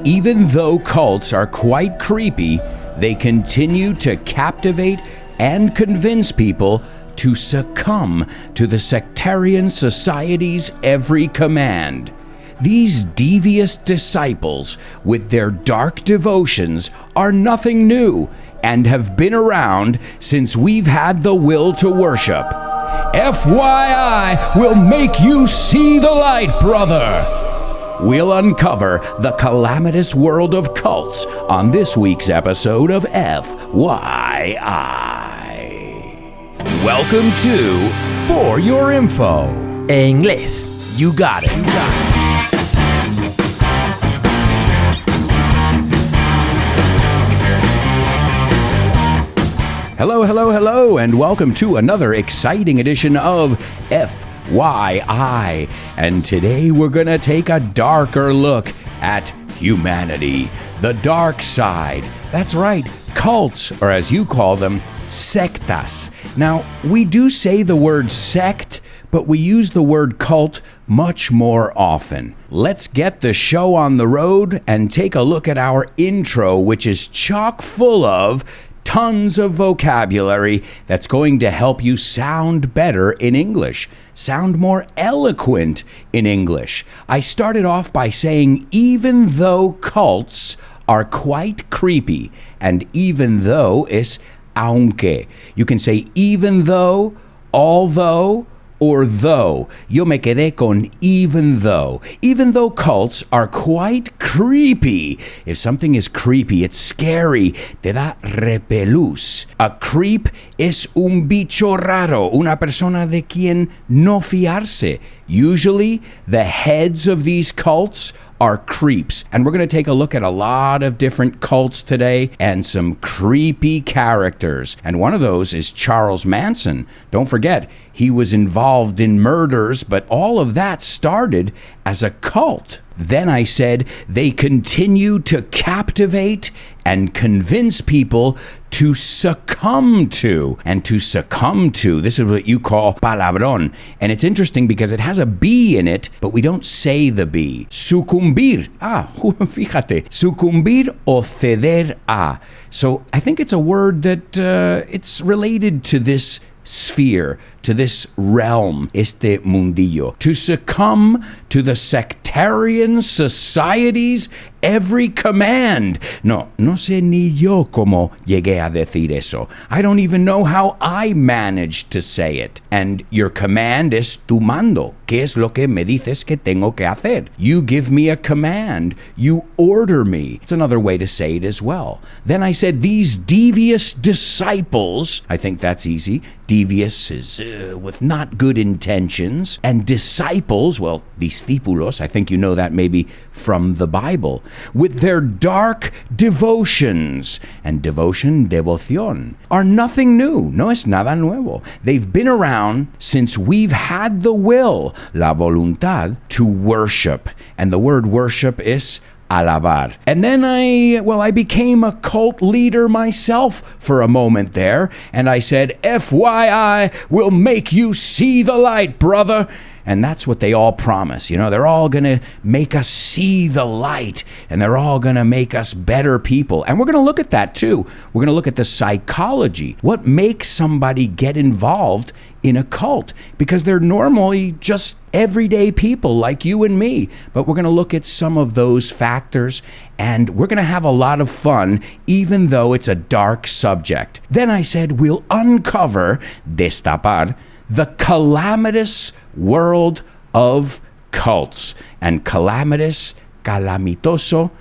Even though cults are quite creepy, they continue to captivate and convince people to succumb to the sectarian society's every command. These devious disciples, with their dark devotions, are nothing new and have been around since we've had the will to worship. FYI will make you see the light, brother! We'll uncover the calamitous world of cults on this week's episode of FYI. Welcome to For Your Info. En inglés. You got it. Hello, and welcome to another exciting edition of FYI. And today we're going to take a darker look at humanity, the dark side. That's right, cults, or as you call them, sectas. Now, we do say the word sect, but we use the word cult much more often. Let's get the show on the road and take a look at our intro, which is chock full of tons of vocabulary that's going to help you sound better in English, sound more eloquent in English. I started off by saying even though cults are quite creepy, and even though is aunque. You can say even though, although, or though. Yo me quedé con even though. Even though cults are quite creepy. If something is creepy, it's scary. Te da repelús. A creep es un bicho raro, una persona de quien no fiarse. Usually, the heads of these cults are creeps. And we're going to take a look at a lot of different cults today and some creepy characters. And one of those is Charles Manson. Don't forget, he was involved in murders, but all of that started as a cult. Then I said they continue to captivate and convince people to succumb to. And to succumb to, this is what you call palabrón. And it's interesting because it has a B in it, but we don't say the B. Sucumbir. Fíjate. Sucumbir o ceder a. So I think it's a word that it's related to this sphere, to this realm, este mundillo. To succumb to the sectarian society's every command. No sé ni yo cómo llegué a decir eso. I don't even know how I managed to say it. And your command es tu mando. ¿Qué es lo que me dices que tengo que hacer? You give me a command. You order me. It's another way to say it as well. Then I said these devious disciples, I think that's easy. Devious is with not good intentions. And disciples, well, discípulos, I think you know that maybe from the Bible, with their dark devotions. And devotion, devoción, are nothing new. No es nada nuevo. They've been around since we've had the will, la voluntad, to worship. And the word worship is alabar. And then I became a cult leader myself for a moment there, and I said, FYI will make you see the light, brother. And that's what they all promise. You know, they're all going to make us see the light, and they're all going to make us better people. And we're going to look at that too. We're going to look at the psychology. What makes somebody get involved in a cult? Because they're normally just everyday people like you and me. But we're going to look at some of those factors, and we're going to have a lot of fun, even though it's a dark subject. Then I said we'll uncover, destapar, the calamitous world of cults. And calamitous, calamitoso,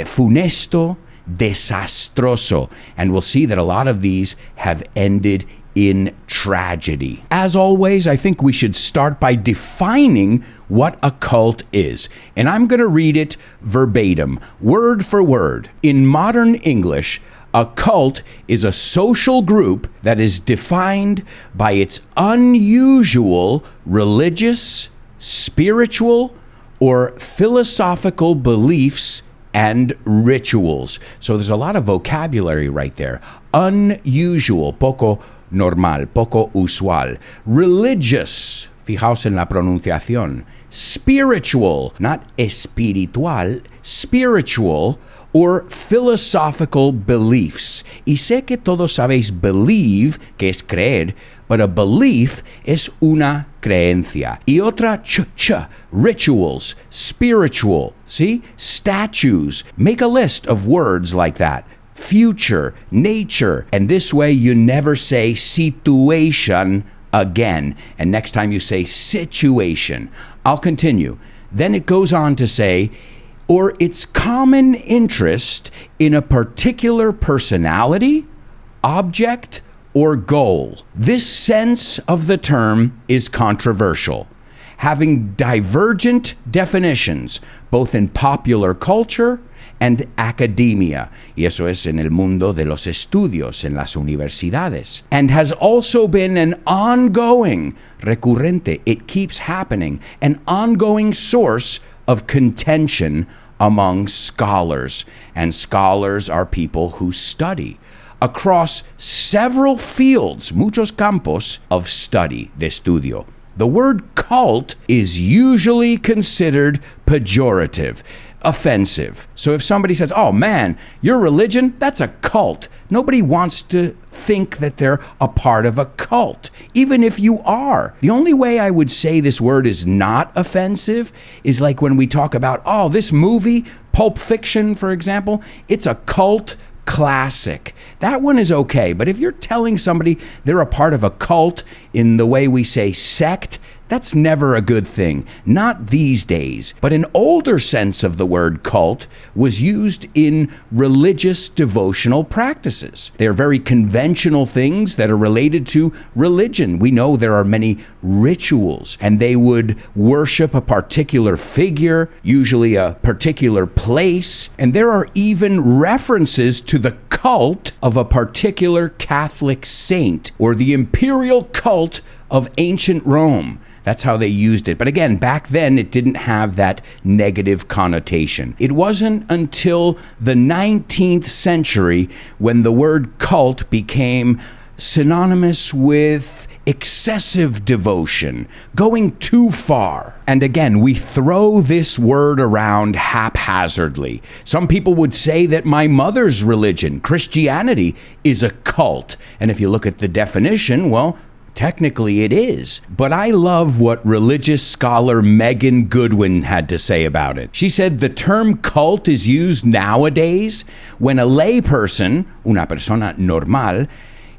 funesto, desastroso. And we'll see that a lot of these have ended in tragedy. As always, I think we should start by defining what a cult is. And I'm going to read it verbatim, word for word. In modern English, a cult is a social group that is defined by its unusual religious, spiritual, or philosophical beliefs and rituals. So there's a lot of vocabulary right there. Unusual, poco normal, poco usual. Religious, Fijaos en la pronunciación. Spiritual, not espiritual, spiritual or philosophical beliefs. Y sé que todos sabéis believe, que es creer, but a belief es una creencia. Y otra, rituals, spiritual, see? Statues. Make a list of words like that. Future, nature, and this way you never say situation again. And next time you say situation. I'll continue. Then it goes on to say, or its common interest in a particular personality, object, or goal. This sense of the term is controversial, having divergent definitions, both in popular culture and academia, y eso es en el mundo de los estudios, en las universidades, and has also been an ongoing, recurrente, it keeps happening, an ongoing source of contention among scholars. And scholars are people who study across several fields, muchos campos of study, de estudio. The word cult is usually considered pejorative, offensive. So if somebody says, oh man, your religion, that's a cult. Nobody wants to think that they're a part of a cult, even if you are. The only way I would say this word is not offensive is like when we talk about, oh, this movie, Pulp Fiction, for example, it's a cult classic. That one is okay. But if you're telling somebody they're a part of a cult in the way we say sect, that's never a good thing. Not these days. But an older sense of the word cult was used in religious devotional practices. They're very conventional things that are related to religion. We know there are many rituals, and they would worship a particular figure, usually a particular place, and there are even references to the cult of a particular Catholic saint or the imperial cult of ancient Rome. That's how they used it. But again, back then, it didn't have that negative connotation. It wasn't until the 19th century when the word cult became synonymous with excessive devotion, going too far. And again, we throw this word around haphazardly. Some people would say that my mother's religion, Christianity, is a cult. And if you look at the definition, well, technically it is. But I love what religious scholar Megan Goodwin had to say about it. She said the term cult is used nowadays when a layperson, una persona normal,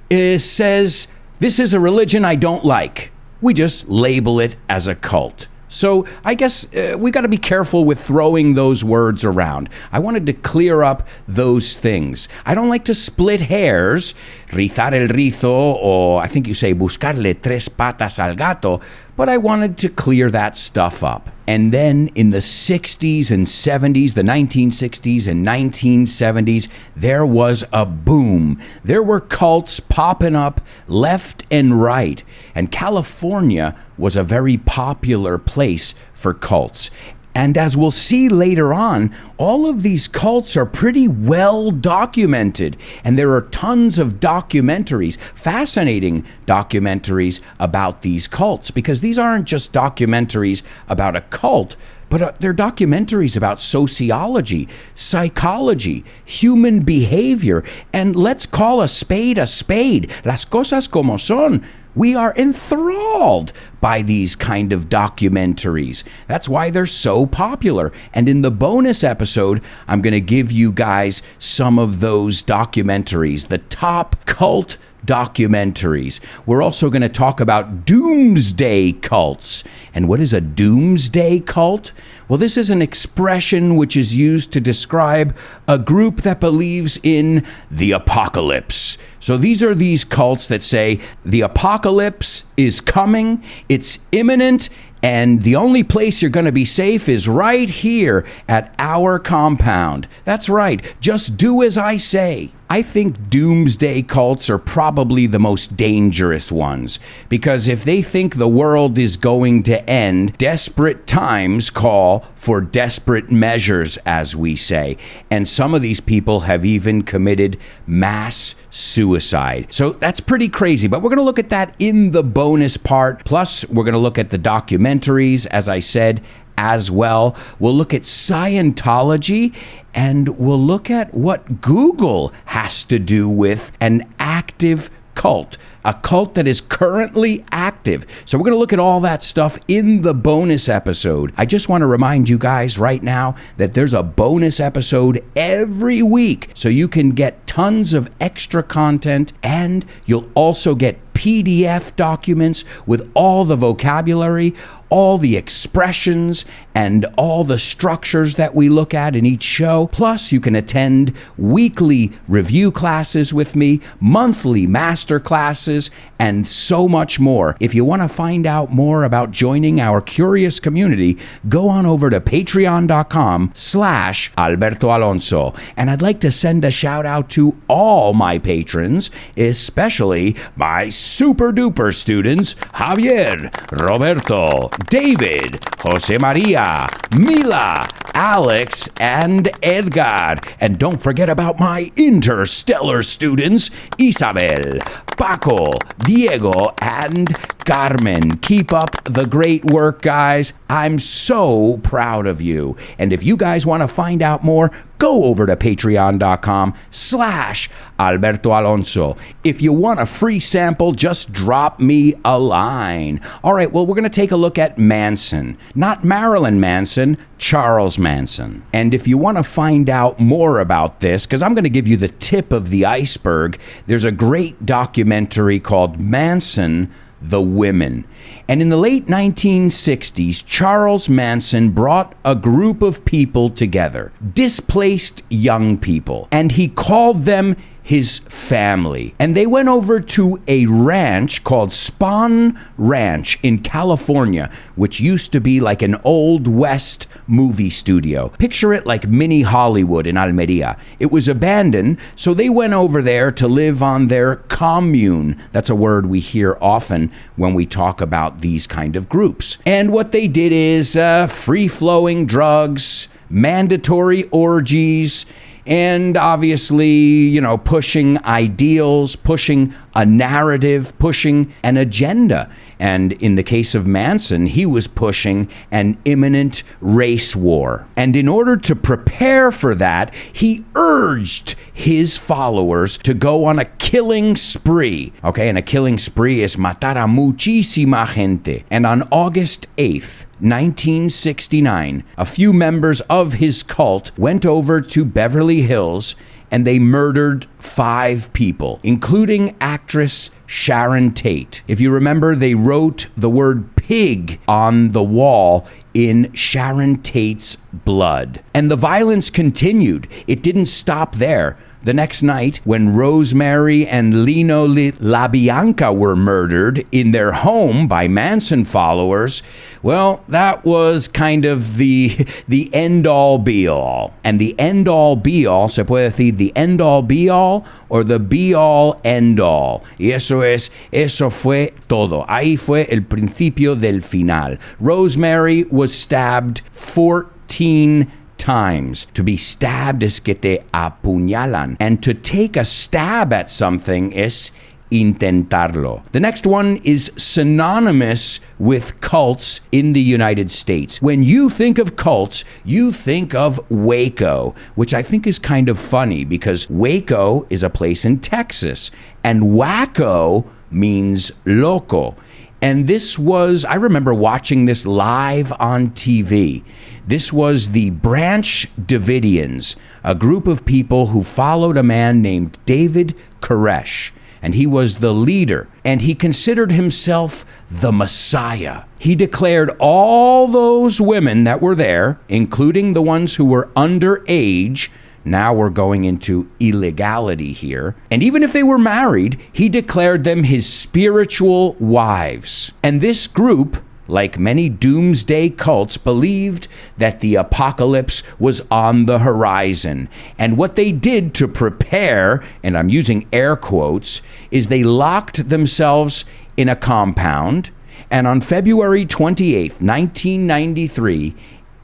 says, this is a religion I don't like. We just label it as a cult. So I guess we got to be careful with throwing those words around. I wanted to clear up those things. I don't like to split hairs, rizar el rizo, or I think you say buscarle tres patas al gato, but I wanted to clear that stuff up. And then in the 60s and 70s, the 1960s and 1970s, there was a boom. There were cults popping up left and right. And California was a very popular place for cults. And as we'll see later on, all of these cults are pretty well documented. And there are tons of documentaries, fascinating documentaries about these cults, because these aren't just documentaries about a cult, but they're documentaries about sociology, psychology, human behavior, and let's call a spade a spade. Las cosas como son. We are enthralled by these kind of documentaries. That's why they're so popular. And in the bonus episode, I'm going to give you guys some of those documentaries, the top cult documentaries. We're also going to talk about doomsday cults. And what is a doomsday cult? Well, this is an expression which is used to describe a group that believes in the apocalypse. So these are these cults that say the apocalypse is coming, it's imminent, And the only place you're going to be safe is right here at our compound. That's right. Just do as I say. I think doomsday cults are probably the most dangerous ones, because if they think the world is going to end, desperate times call for desperate measures, as we say. And some of these people have even committed mass suicide. So that's pretty crazy, but we're going to look at that in the bonus part. Plus, we're going to look at the documentaries, as I said, as well. We'll look at Scientology, and we'll look at what Google has to do with an active cult, a cult that is currently active. So we're going to look at all that stuff in the bonus episode. I just want to remind you guys right now that there's a bonus episode every week, so you can get tons of extra content, and you'll also get PDF documents with all the vocabulary, all the expressions, and all the structures that we look at in each show. Plus, you can attend weekly review classes with me, monthly master classes, and so much more. If you want to find out more about joining our curious community, go on over to patreon.com/Alberto Alonso. And I'd like to send a shout out to all my patrons, especially my super duper students, Javier, Roberto, David, Jose Maria, Mila, Alex, and Edgar. And don't forget about my interstellar students, Isabel, Paco, Diego, and Carmen. Keep up the great work, guys. I'm so proud of you. And if you guys want to find out more, go over to patreon.com/Alberto Alonso. If you want a free sample, just drop me a line. All right, well, we're going to take a look at Manson. Not Marilyn Manson, Charles Manson. And if you want to find out more about this, because I'm going to give you the tip of the iceberg, there's a great documentary called Manson, the Women. And in the late 1960s, Charles Manson brought a group of people together, displaced young people, and he called them his family. And they went over to a ranch called Spahn Ranch in California, which used to be like an old West movie studio. Picture it like mini Hollywood in Almeria. It was abandoned, so they went over there to live on their commune. That's a word we hear often when we talk about these kind of groups. And what they did is free-flowing drugs, mandatory orgies, and obviously, pushing ideals, pushing a narrative, pushing an agenda. And in the case of Manson, he was pushing an imminent race war. And in order to prepare for that, he urged his followers to go on a killing spree. Okay, and a killing spree is matar a muchísima gente. And on August 8th, 1969, a few members of his cult went over to Beverly Hills and they murdered 5 people, including actress Sharon Tate. If you remember, they wrote the word pig on the wall in Sharon Tate's blood. And the violence continued. It didn't stop there. The next night, when Rosemary and Lino LaBianca were murdered in their home by Manson followers, well, that was kind of the end-all be-all. And the end-all be-all, se puede decir the end-all be-all or the be-all end-all. Y eso fue todo. Ahí fue el principio del final. Rosemary was stabbed 14 times. To be stabbed es que te apuñalan. And to take a stab at something es intentarlo. The next one is synonymous with cults in the United States. When you think of cults, you think of Waco, which I think is kind of funny because Waco is a place in Texas and wacko means loco. And this was, I remember watching this live on TV. This was the Branch Davidians, a group of people who followed a man named David Koresh. And he was the leader, and he considered himself the Messiah. He declared all those women that were there, including the ones who were underage, now we're going into illegality here. And even if they were married, he declared them his spiritual wives. And this group like many doomsday cults, believed that the apocalypse was on the horizon. And what they did to prepare, and I'm using air quotes, is they locked themselves in a compound. And on February 28th, 1993,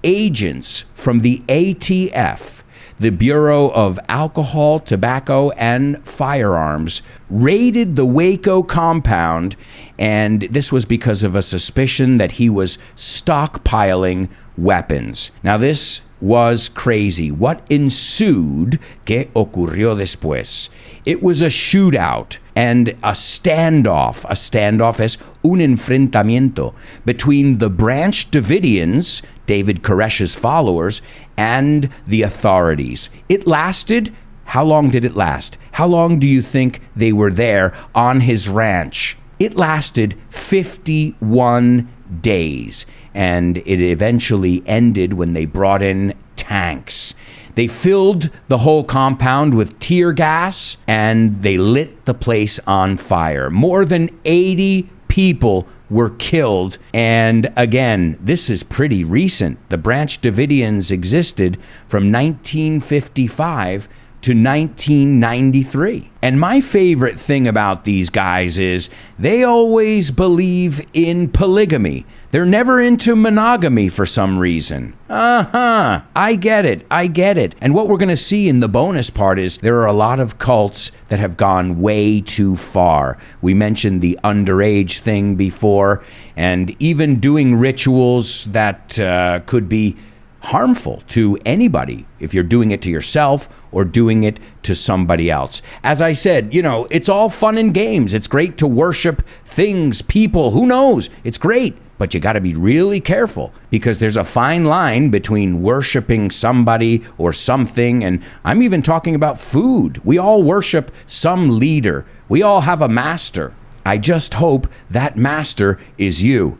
agents from the ATF, the Bureau of Alcohol, Tobacco, and Firearms, raided the Waco compound, and this was because of a suspicion that he was stockpiling weapons. Now, this was crazy. What ensued? ¿Qué ocurrió después? It was a shootout and a standoff. A standoff es un enfrentamiento between the Branch Davidians, David Koresh's followers, and the authorities. It lasted. How long did it last? How long do you think they were there on his ranch? It lasted 51 days, and it eventually ended when they brought in tanks. They filled the whole compound with tear gas, and they lit the place on fire. More than 80 people were killed. And again, this is pretty recent. The Branch Davidians existed from 1955 to 1993. And my favorite thing about these guys is they always believe in polygamy. They're never into monogamy for some reason. I get it. And what we're going to see in the bonus part is there are a lot of cults that have gone way too far. We mentioned the underage thing before, and even doing rituals that could be harmful to anybody if you're doing it to yourself or doing it to somebody else. As I said, it's all fun and games. It's great to worship things, people, who knows? It's great. But you got to be really careful, because there's a fine line between worshiping somebody or something, and I'm even talking about food. We all worship some leader. We all have a master. I just hope that master is you.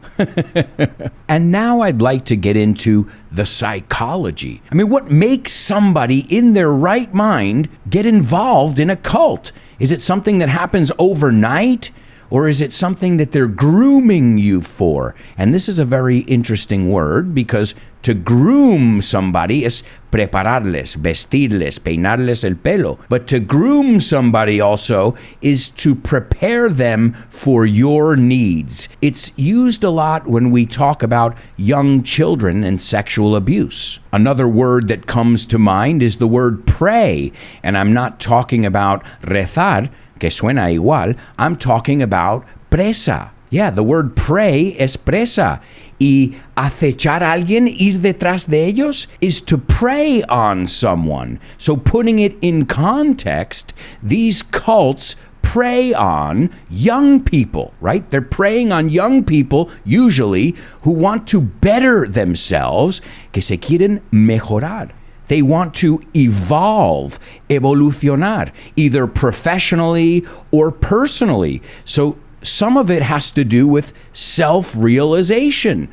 And now I'd like to get into the psychology. I mean, what makes somebody in their right mind get involved in a cult? Is it something that happens overnight? Or is it something that they're grooming you for? And this is a very interesting word, because to groom somebody is prepararles, vestirles, peinarles el pelo. But to groom somebody also is to prepare them for your needs. It's used a lot when we talk about young children and sexual abuse. Another word that comes to mind is the word pray. And I'm not talking about rezar, que suena igual. I'm talking about presa. Yeah, the word pray es presa. Y acechar a alguien, ir detrás de ellos, is to prey on someone. So putting it in context, these cults prey on young people, right? They're preying on young people, usually, who want to better themselves, que se quieren mejorar. They want to evolve, evolucionar, either professionally or personally. So some of it has to do with self-realization,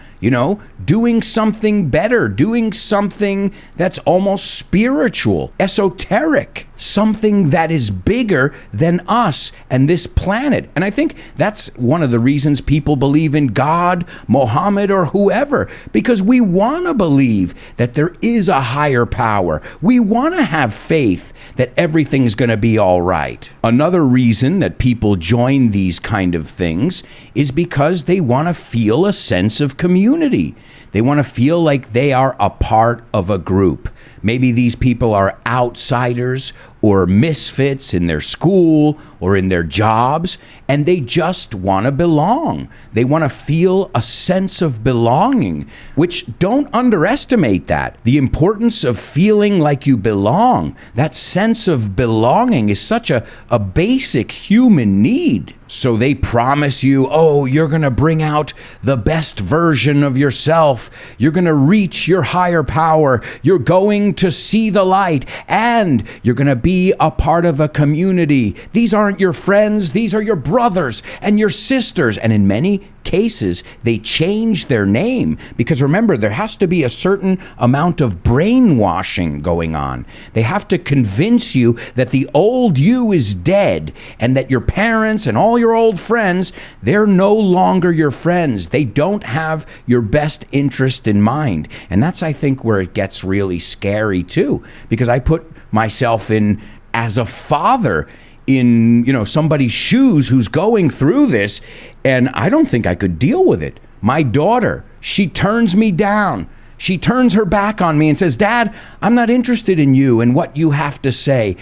doing something better, doing something that's almost spiritual, esoteric, something that is bigger than us and this planet. And I think that's one of the reasons people believe in God, Mohammed, or whoever, because we want to believe that there is a higher power. We want to have faith that everything's going to be all right. Another reason that people join these kind of things is because they want to feel a sense of community. They want to feel like they are a part of a group. Maybe these people are outsiders or misfits in their school or in their jobs, and they just want to belong. They want to feel a sense of belonging, which don't underestimate that. The importance of feeling like you belong. That sense of belonging is such a basic human need. So they promise you, you're going to bring out the best version of yourself. You're going to reach your higher power. You're going going to see the light, and you're going to be a part of a community. These aren't your friends, these are your brothers and your sisters. And in many cases, they change their name because remember, there has to be a certain amount of brainwashing going on. They have to convince you that the old you is dead and that your parents and all your old friends, they're no longer your friends. They don't have your best interest in mind. And that's, I think, where it gets really scary too, because I put myself in as a father in, somebody's shoes who's going through this, and I don't think I could deal with it. My daughter, she turns me down. She turns her back on me and says, "Dad, I'm not interested in you and what you have to say.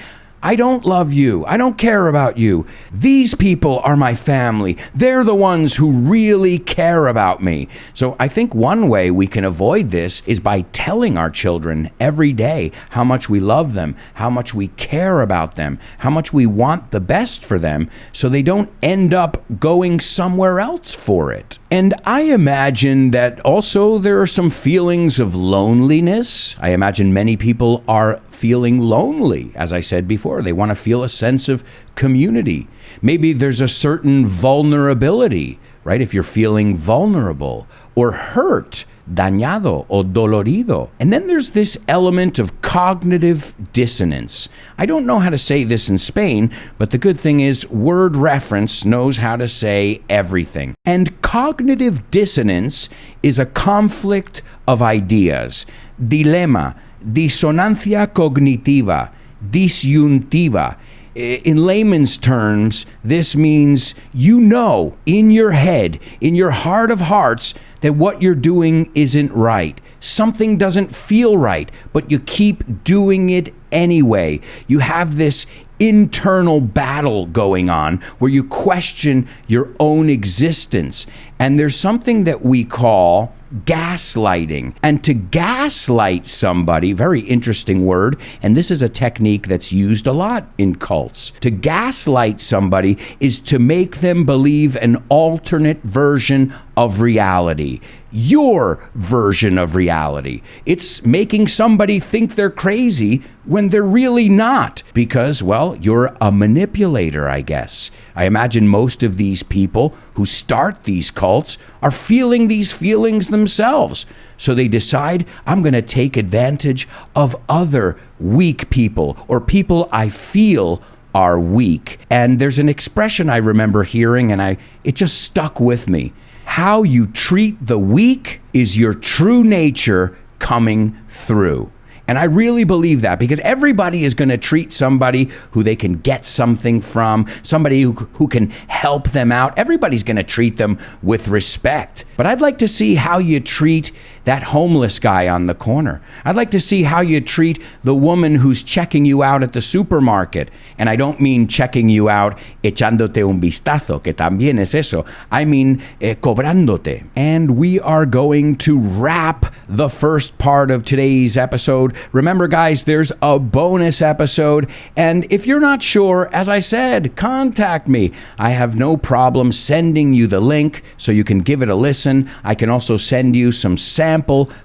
I don't love you. I don't care about you. These people are my family. They're the ones who really care about me." So I think one way we can avoid this is by telling our children every day how much we love them, how much we care about them, how much we want the best for them, so they don't end up going somewhere else for it. And I imagine that also there are some feelings of loneliness. I imagine many people are feeling lonely, as I said before. They want to feel a sense of community. Maybe there's a certain vulnerability, right? If you're feeling vulnerable or hurt, dañado o dolorido. And then there's this element of cognitive dissonance. I don't know how to say this in Spain, but the good thing is word reference knows how to say everything. And cognitive dissonance is a conflict of ideas. Dilema, disonancia cognitiva, disyuntiva. In layman's terms, this means in your head, in your heart of hearts, that what you're doing isn't right. Something doesn't feel right, but you keep doing it anyway. You have this internal battle going on where you question your own existence. And there's something that we call gaslighting. And to gaslight somebody, very interesting word, and this is a technique that's used a lot in cults. To gaslight somebody is to make them believe an alternate version of reality, your version of reality. It's making somebody think they're crazy when they're really not, because, well, you're a manipulator, I guess. I imagine most of these people who start these cults are feeling these feelings themselves. So they decide, I'm going to take advantage of other weak people or people I feel are weak. And there's an expression I remember hearing, and it just stuck with me. How you treat the weak is your true nature coming through. And I really believe that, because everybody is going to treat somebody who they can get something from, somebody who can help them out. Everybody's going to treat them with respect. But I'd like to see how you treat that homeless guy on the corner. I'd like to see how you treat the woman who's checking you out at the supermarket. And I don't mean checking you out echándote un vistazo, que también es eso. I mean cobrándote. And we are going to wrap the first part of today's episode. Remember, guys, there's a bonus episode. And if you're not sure, as I said, contact me. I have no problem sending you the link so you can give it a listen. I can also send you some sample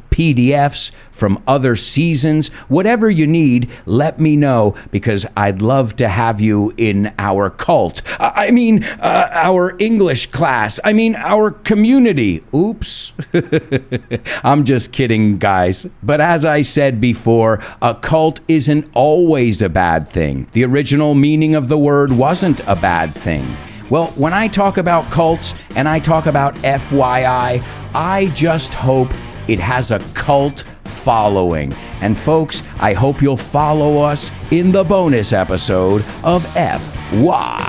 PDFs from other seasons. Whatever you need, let me know, because I'd love to have you in our cult. Our English class. Our community. Oops. I'm just kidding, guys. But as I said before, a cult isn't always a bad thing. The original meaning of the word wasn't a bad thing. Well, when I talk about cults and I talk about FYI, I just hope it has a cult following. And folks, I hope you'll follow us in the bonus episode of FYI.